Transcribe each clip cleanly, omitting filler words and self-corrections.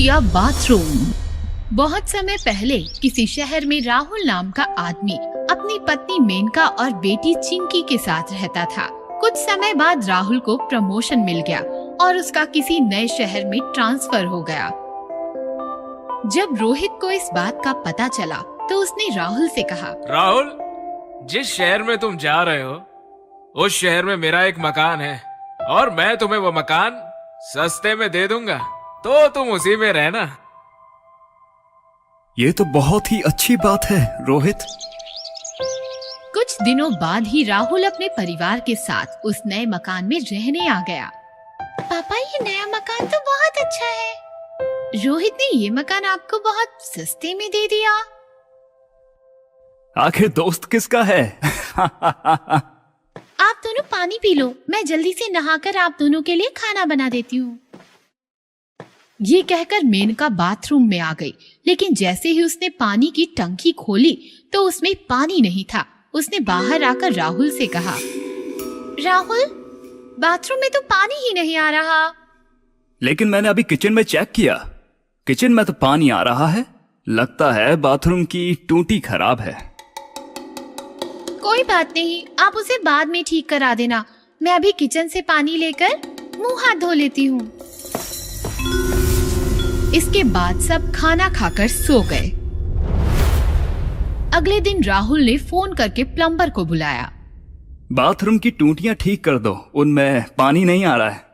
भूतिया बाथरूम। बहुत समय पहले किसी शहर में राहुल नाम का आदमी अपनी पत्नी मेनका और बेटी चिंकी के साथ रहता था। कुछ समय बाद राहुल को प्रमोशन मिल गया और उसका किसी नए शहर में ट्रांसफर हो गया। जब रोहित को इस बात का पता चला तो उसने राहुल से कहा, राहुल, जिस शहर में तुम जा रहे हो उस शहर में मेरा एक मकान है और मैं तुम्हें वो मकान सस्ते में दे दूंगा, तो तुम उसी में रहना। ये तो बहुत ही अच्छी बात है रोहित। कुछ दिनों बाद ही राहुल अपने परिवार के साथ उस नए मकान में रहने आ गया। पापा, ये नया मकान तो बहुत अच्छा है। रोहित ने ये मकान आपको बहुत सस्ते में दे दिया। आखिर दोस्त किसका है? आप दोनों पानी पी लो, मैं जल्दी से नहाकर आप दोनों के लिए खाना बना देती हूँ। ये कहकर मेनका बाथरूम में आ गई, लेकिन जैसे ही उसने पानी की टंकी खोली तो उसमें पानी नहीं था। उसने बाहर आकर राहुल से कहा, राहुल, बाथरूम में तो पानी ही नहीं आ रहा। लेकिन मैंने अभी किचन में चेक किया, किचन में तो पानी आ रहा है। लगता है बाथरूम की टूटी खराब है। कोई बात नहीं, आप उसे बाद में ठीक करा देना। मैं अभी किचन से पानी लेकर मुंह हाथ धो लेती हूँ। इसके बाद सब खाना खाकर सो गए। अगले दिन राहुल ने फोन करके प्लम्बर को बुलाया। बाथरूम की टूटियां ठीक कर दो, उनमें पानी नहीं आ रहा है।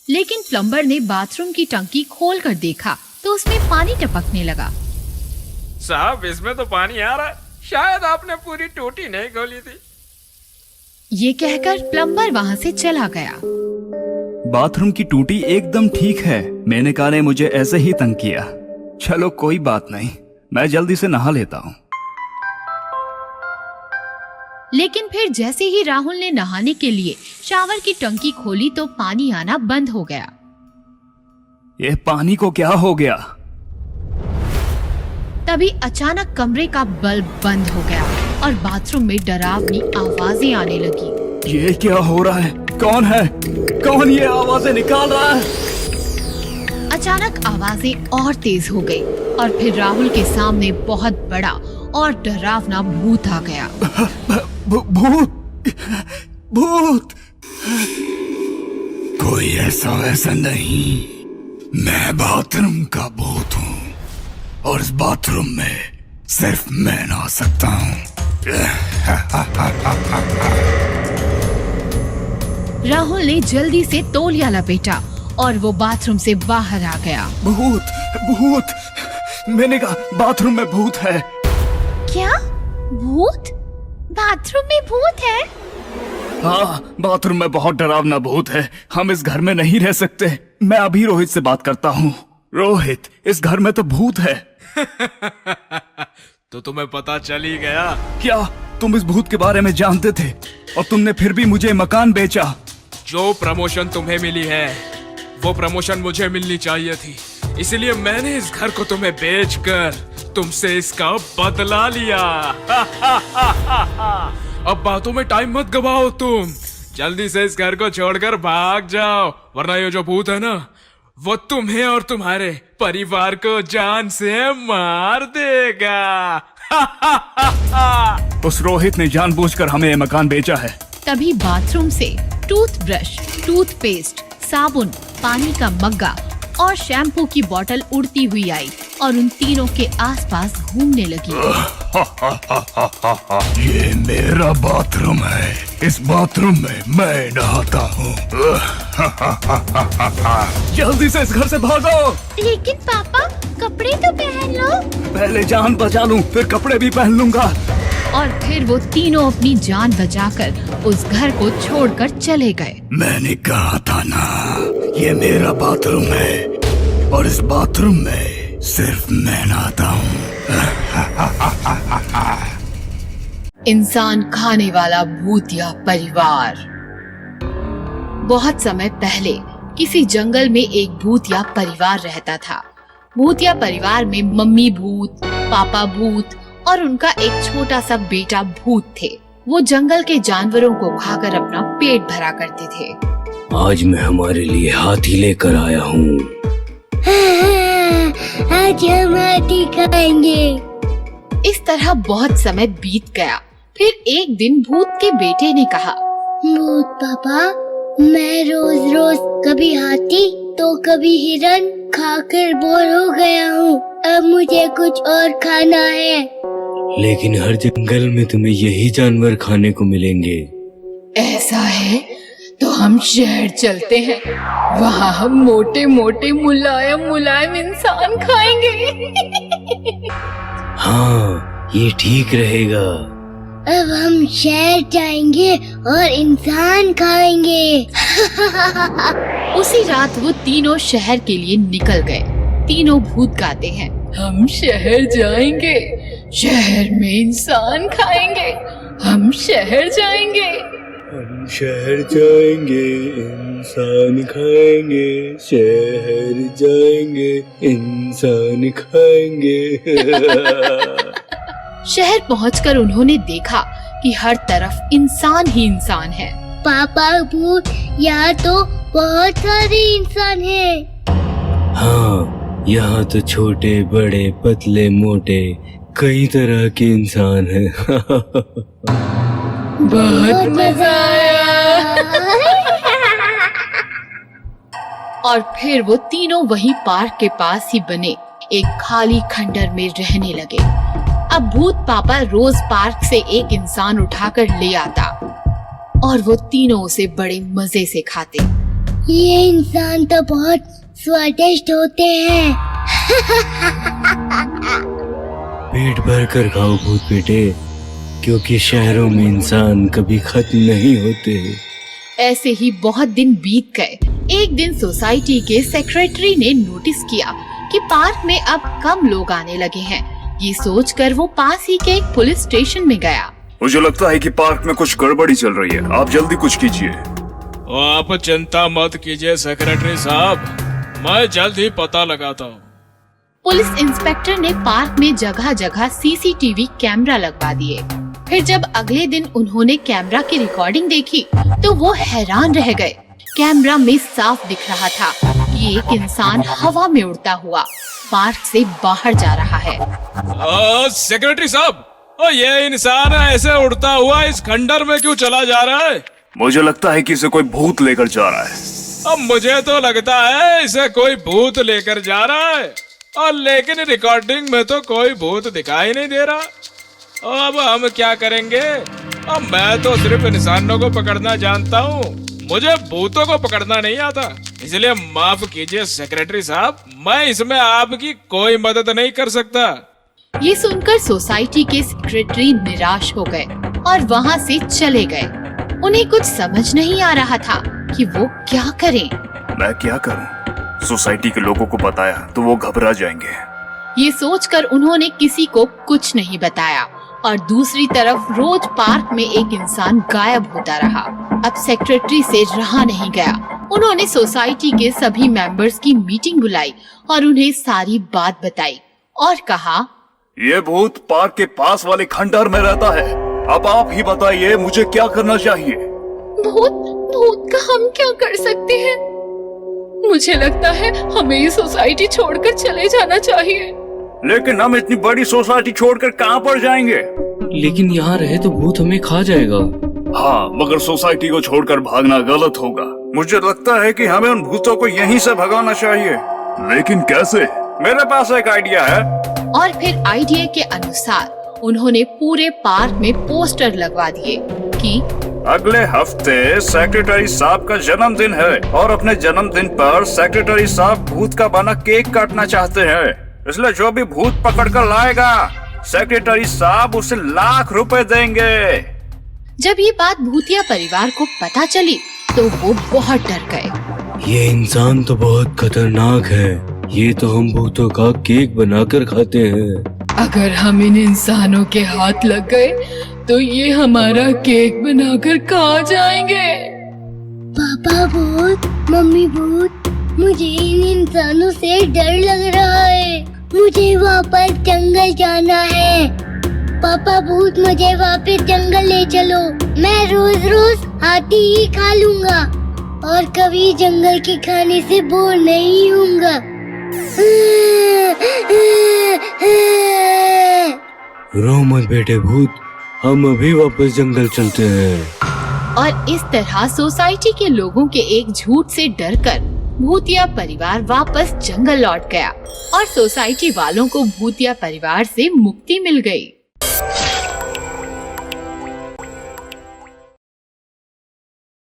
लेकिन प्लम्बर ने बाथरूम की टंकी खोल कर देखा तो उसमें पानी टपकने लगा। साहब, इसमें तो पानी आ रहा है, शायद आपने पूरी टूटी नहीं खोली थी। ये कहकर प्लम्बर वहाँ से चला गया। बाथरूम की टूटी एकदम ठीक है। मेनका ने मुझे ऐसे ही तंग किया। चलो कोई बात नहीं, मैं जल्दी से नहा लेता हूँ। लेकिन फिर जैसे ही राहुल ने नहाने के लिए शावर की टंकी खोली तो पानी आना बंद हो गया। ये पानी को क्या हो गया? तभी अचानक कमरे का बल्ब बंद हो गया और बाथरूम में डरावनी आवाजें आने लगी। ये क्या हो रहा है? कौन है? कौन ये आवाजें निकाल रहा है? अचानक आवाजें और तेज हो गई और फिर राहुल के सामने बहुत बड़ा और डरावना भूत आ गया। भूत! भूत! कोई ऐसा वैसा नहीं, मैं बाथरूम का भूत हूँ और इस बाथरूम में सिर्फ मैं नहा सकता हूँ। राहुल ने जल्दी से तौलिया लपेटा और वो बाथरूम से बाहर आ गया। भूत! भूत! मैंने कहा बाथरूम में भूत है। क्या? भूत? बाथरूम में भूत है? हाँ, बाथरूम में बहुत डरावना भूत है। हम इस घर में नहीं रह सकते। मैं अभी रोहित से बात करता हूँ। रोहित, इस घर में तो भूत है। तो तुम्हें पता चल ही गया। क्या तुम इस भूत के बारे में जानते थे और तुमने फिर भी मुझे मकान बेचा? जो प्रमोशन तुम्हें मिली है वो प्रमोशन मुझे मिलनी चाहिए थी, इसलिए मैंने इस घर को तुम्हें बेचकर तुमसे इसका बदला लिया। अब बातों में टाइम मत गवाओ, तुम जल्दी से इस घर को छोड़कर भाग जाओ, वरना ये जो भूत है ना वो तुम्हें और तुम्हारे परिवार को जान से मार देगा। उस रोहित ने जानबूझकर हमें ये मकान बेचा है। तभी बाथरूम से टूथब्रश, टूथपेस्ट, साबुन, पानी का मग्गा और शैम्पू की बोतल उड़ती हुई आई और उन तीनों के आसपास घूमने लगी। ये मेरा बाथरूम है, इस बाथरूम में मैं नहाता हूँ। जल्दी से इस घर से भागो। लेकिन पापा, कपड़े तो पहन लो। पहले जान बचा लूं, फिर कपड़े भी पहन लूंगा। और फिर वो तीनों अपनी जान बचाकर उस घर को छोड़कर चले गए। मैंने कहा था ना, ये मेरा बाथरूम है और इस बाथरूम में सिर्फ मैं नहाता हूँ। इंसान खाने वाला भूतिया परिवार। बहुत समय पहले किसी जंगल में एक भूतिया परिवार रहता था। भूतिया परिवार में मम्मी भूत, पापा भूत और उनका एक छोटा सा बेटा भूत थे। वो जंगल के जानवरों को खाकर अपना पेट भरा करते थे। आज मैं हमारे लिए हाथी लेकर आया हूँ। आज हम हाथी खाएंगे। इस तरह बहुत समय बीत गया। फिर एक दिन भूत के बेटे ने कहा, भूत पापा, मैं रोज रोज कभी हाथी तो कभी हिरन खाकर बोर हो गया हूँ। अब मुझे कुछ और खाना है। लेकिन हर जंगल में तुम्हें यही जानवर खाने को मिलेंगे। ऐसा है तो हम शहर चलते हैं, वहाँ हम मोटे मोटे मुलायम मुलायम इंसान खाएंगे। हाँ, ये ठीक रहेगा। अब हम शहर जाएंगे और इंसान खाएंगे। उसी रात वो तीनों शहर के लिए निकल गए। तीनों भूत गाते हैं, हम शहर जाएंगे, शहर में इंसान खाएंगे, हम शहर जाएंगे। हम शहर जाएंगे, इंसान खाएंगे, शहर जाएंगे, इंसान खाएंगे। शहर पहुंचकर उन्होंने देखा कि हर तरफ इंसान ही इंसान है। पापा भूत, यहाँ तो बहुत सारे इंसान हैं। हाँ, यहाँ तो छोटे बड़े पतले मोटे कई तरह के इंसान हैं। बहुत मजा आया। और फिर वो तीनों वहीं पार्क के पास ही बने एक खाली खंडर में रहने लगे। अब भूत पापा रोज पार्क से एक इंसान उठाकर ले आता और वो तीनों उसे बड़े मजे से खाते। ये इंसान तो बहुत स्वादिष्ट होते हैं। पेट भर कर खाओ भूत बेटे, क्योंकि शहरों में इंसान कभी खत्म नहीं होते। ऐसे ही बहुत दिन बीत गए। एक दिन सोसाइटी के सेक्रेटरी ने नोटिस किया कि पार्क में अब कम लोग आने लगे हैं। ये सोचकर वो पास ही के एक पुलिस स्टेशन में गया। मुझे लगता है कि पार्क में कुछ गड़बड़ी चल रही है, आप जल्दी कुछ कीजिए। आप चिंता मत कीजिए सेक्रेटरी साहब, मैं जल्द ही पता लगाता हूँ। पुलिस इंस्पेक्टर ने पार्क में जगह जगह सीसीटीवी कैमरा लगवा दिए। फिर जब अगले दिन उन्होंने कैमरा की रिकॉर्डिंग देखी तो वो हैरान रह गए। कैमरा में साफ दिख रहा था कि एक इंसान हवा में उड़ता हुआ पार्क से बाहर जा रहा है। सेक्रेटरी साहब, ये इंसान ऐसे उड़ता हुआ इस खंडर में क्यों चला जा रहा है? मुझे लगता है कि इसे कोई भूत लेकर जा रहा है। अब मुझे तो लगता है इसे कोई भूत लेकर जा रहा है, और लेकिन रिकॉर्डिंग में तो कोई भूत दिखाई नहीं दे रहा। अब हम क्या करेंगे? अब मैं तो सिर्फ इंसानों को पकड़ना जानता हूँ, मुझे भूतों को पकड़ना नहीं आता। इसलिए माफ कीजिए सेक्रेटरी साहब, मैं इसमें आपकी कोई मदद नहीं कर सकता। ये सुनकर सोसाइटी के सेक्रेटरी निराश हो गए और वहाँ से चले गए। उन्हें कुछ समझ नहीं आ रहा था कि वो क्या करें। मैं क्या करूं? सोसाइटी के लोगों को बताया तो वो घबरा जाएंगे। ये सोचकर उन्होंने किसी को कुछ नहीं बताया और दूसरी तरफ रोज पार्क में एक इंसान गायब होता रहा। अब सेक्रेटरी से रहा नहीं गया। उन्होंने सोसाइटी के सभी मेंबर्स की मीटिंग बुलाई और उन्हें सारी बात बताई और कहा, ये भूत पार्क के पास वाले खंडर में रहता है। अब आप ही बताइए मुझे क्या करना चाहिए। भूत का हम क्या कर सकते हैं? मुझे लगता है हमें ये सोसाइटी छोड़कर चले जाना चाहिए। लेकिन हम इतनी बड़ी सोसाइटी छोड़कर कहाँ पर जाएंगे? लेकिन यहाँ रहे तो भूत हमें खा जाएगा। हाँ, मगर सोसाइटी को छोड़कर भागना गलत होगा। मुझे लगता है कि हमें उन भूतों को यहीं से भगाना चाहिए। लेकिन कैसे? मेरे पास एक आइडिया है। और फिर आइडिया के अनुसार उन्होंने पूरे पार्क में पोस्टर लगवा दिए कि अगले हफ्ते सेक्रेटरी साहब का जन्मदिन है और अपने जन्मदिन पर सेक्रेटरी साहब भूत का बना केक काटना चाहते हैं। इसलिए जो भी भूत पकड़ कर लाएगा सेक्रेटरी साहब उसे ₹1,00,000 देंगे। जब ये बात भूतिया परिवार को पता चली तो वो बहुत डर गए। ये इंसान तो बहुत खतरनाक है, ये तो हम भूतों का केक बनाकर खाते हैं। अगर हम इन इंसानों के हाथ लग गए तो ये हमारा केक बनाकर खा जाएंगे। पापा भूत, मम्मी भूत, मुझे इन इंसानों से डर लग रहा है। मुझे वापस जंगल जाना है। पापा भूत, मुझे वापस जंगल ले चलो। मैं रोज रोज हाथी ही खा लूंगा और कभी जंगल के खाने से बोर नहीं होऊंगा। रो मत बेटे भूत, हम अभी वापस जंगल चलते हैं। और इस तरह सोसाइटी के लोगों के एक झूठ से डरकर भूतिया परिवार वापस जंगल लौट गया और सोसाइटी वालों को भूतिया परिवार से मुक्ति मिल गई।